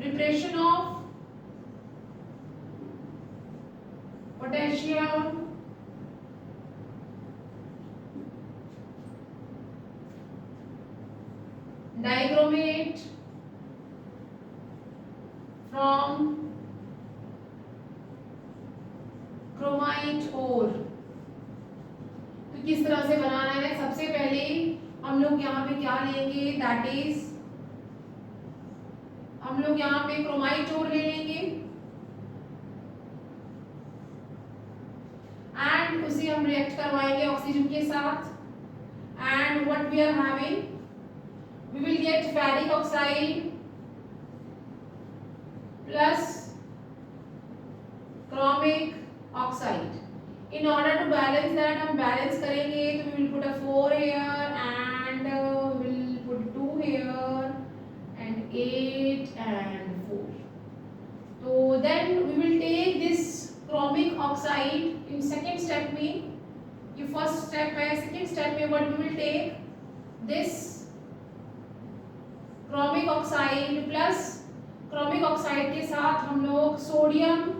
preparation of potassium dichromate from chromite ore। तो किस तरह से बनाना है? सबसे पहले हम लोग यहाँ पे क्या लेंगे, दैट इज हम लोग यहाँ पे क्रोमाइट ओर ले लेंगे एंड उसे हम रिएक्ट करवाएंगे ऑक्सीजन के साथ and what we are having, we will get ferric oxide plus chromic oxide. In order to balance that, हम बैलेंस करेंगे तो we will put a 4 here and we'll put 2 here and 8 and 4. So then we will take this chromic oxide in second step में, ये first step है, second step में what we will take this chromic oxide plus chromic oxide के साथ हम लोग sodium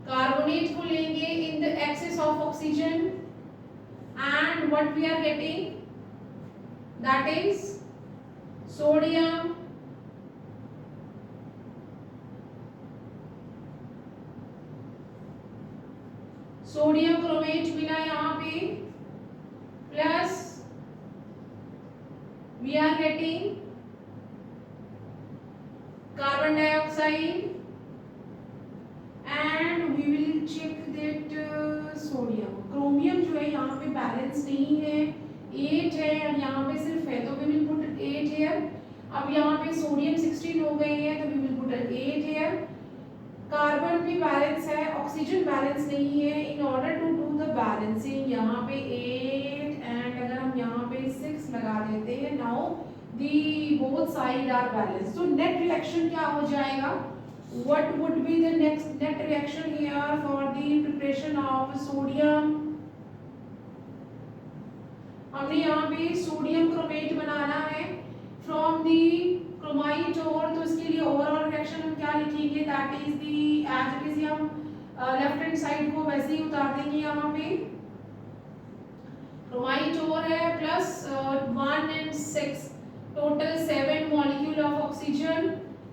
carbonate को लेंगे in the excess of oxygen and what we are getting, that is sodium chromate मिला यहाँ पे plus we are getting carbon dioxide and we will check that sodium chromium जो है यहाँ पे बैलेंस नहीं है, 8 है और यहाँ पे सिर्फ है तो we will put 8 here। अब यहाँ पे सोडियम 16 हो गए हैं तो we will put 8 here। Carbon भी बैलेंस है, ऑक्सीजन बैलेंस नहीं है। In order to do the balancing यहाँ पे 8 एंड अगर हम यहाँ पे 6 लगा देते हैं, now the both side are balance. तो नेट रिएक्शन क्या हो जाएगा, what would be the next net reaction here for the preparation of sodium, हमने यहाँ पे सोडियम क्रोमेट बनाना है from the क्रोमाइट और, तो इसके लिए ओवरऑल रिएक्शन हम क्या लिखेंगे, that is the as it is, हम लेफ्ट हैंड साइड को वैसे ही उतार देंगे। यहाँ पे क्रोमाइट और है plus 1 and 6 total 7 molecule of oxygen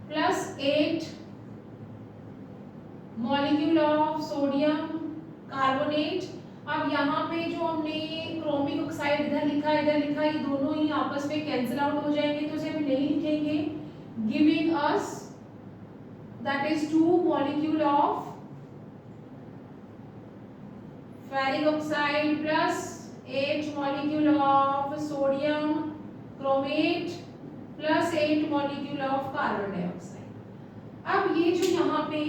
plus 8 molecule of sodium carbonate. अब यहाँ पे जो हमने क्रोमिक ऑक्साइड इधर लिखा ये दोनों ही आपस में कैंसिल आउट हो जाएंगे तो इसे हम नहीं लिखेंगे, giving us that is 2 molecule of ferric oxide plus 8 molecule of sodium chromate plus 8 molecule of carbon dioxide. अब ये जो यहाँ पे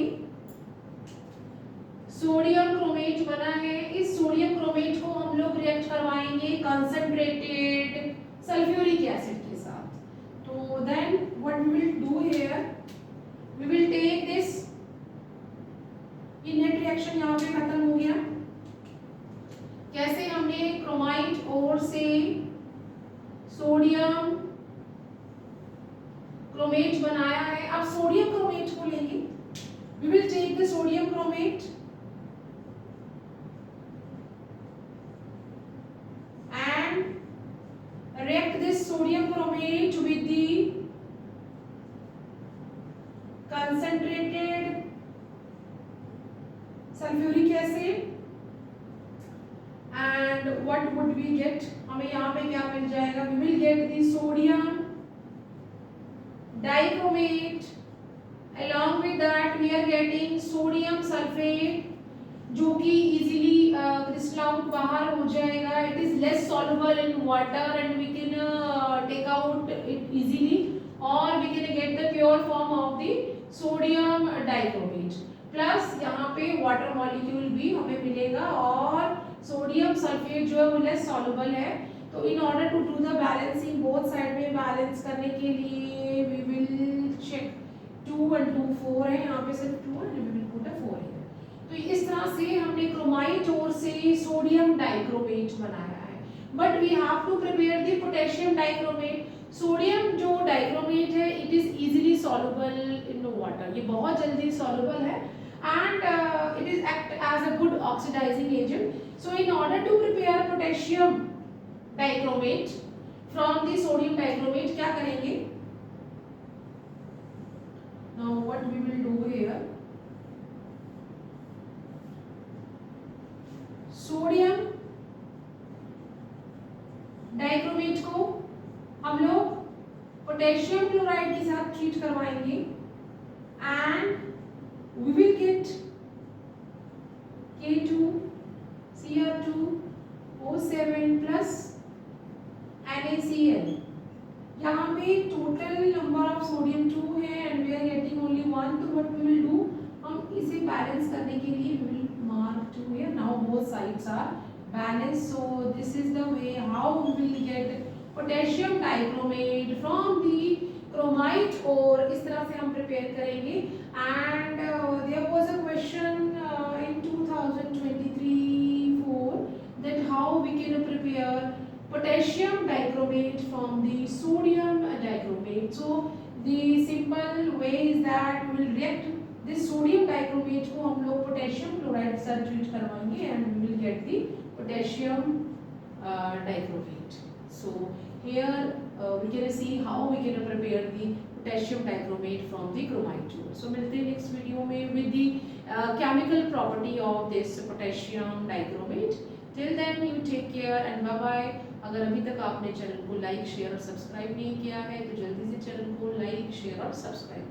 सोडियम क्रोमेट बना है, इस सोडियम क्रोमेट को हम लोग रिएक्ट करवाएंगे कंसंट्रेटेड सल्फ्यूरिक एसिड के साथ। तो then what we will do here, we will take this, ये नेट रिएक्शन यहाँ पे खत्म हो गया। कैसे, हमने क्रोमाइट और से सोडियम क्रोमेट बनाया है, अब सोडियम क्रोमेट को लेंगे, we will take the sodium chromate react this sodium chromate with the concentrated sulfuric acid and what would we get, हमें यहाँ पे क्या मिल जाएगा, we will get the sodium dichromate, along with that we are getting sodium sulfate जो कि easily crystal out बाहर हो जाएगा, it is less soluble in water and we can take out it easily और we can get the pure form of the sodium dichromate plus यहाँ पे water molecule भी हमें मिलेगा और सोडियम सल्फेट जो है वो लेस सॉल्युबल है। तो in order to do the balancing both side में बैलेंस करने के लिए वी विल चेक 2 and 2 4 है, यहाँ पे सिर्फ 2 है, वी विल पुट अ 4 है। तो इस तरह से हमने क्रोमाइट और से सोडियम डाइक्रोमेट बनाया है, but we have to prepare the potassium dichromate. Sodium जो डाइक्रोमेट है it is easily soluble in the water. ये बहुत जल्दी soluble है and it is act as a good oxidizing agent. So in order to prepare potassium dichromate from the sodium dichromate क्या करेंगे? Now what we will do here? Sodium dichromate को हम लोग potassium chloride के साथ treat करवाएंगे and we will get K2Cr2O7 plus NaCl. यहाँ पे टोटल नंबर ऑफ सोडियम 2 है and we are getting only 1. तो व्हाट वी विल डू, हम इसे बैलेंस करने के लिए we will mark 2 here. Now both sides are balanced. So this is the way how we will get potassium dichromate from the chromite ore. इस तरह से हम prepare करेंगे. And there was a question in 2023-4 that how we can prepare potassium dichromate from the sodium dichromate. So the simple way is that we will react this sodium dichromate को हम लोग potassium chloride के साथ treat करवाएंगे and we will get the potassium dichromate. So here we can see how we can prepare the potassium dichromate from the chromite ore. So मिलते हैं next video में with the chemical property of this potassium dichromate. Till then you take care and bye bye. अगर अभी तक आपने channel को like share और subscribe नहीं किया है तो जल्दी से चैनल को लाइक शेयर और सब्सक्राइब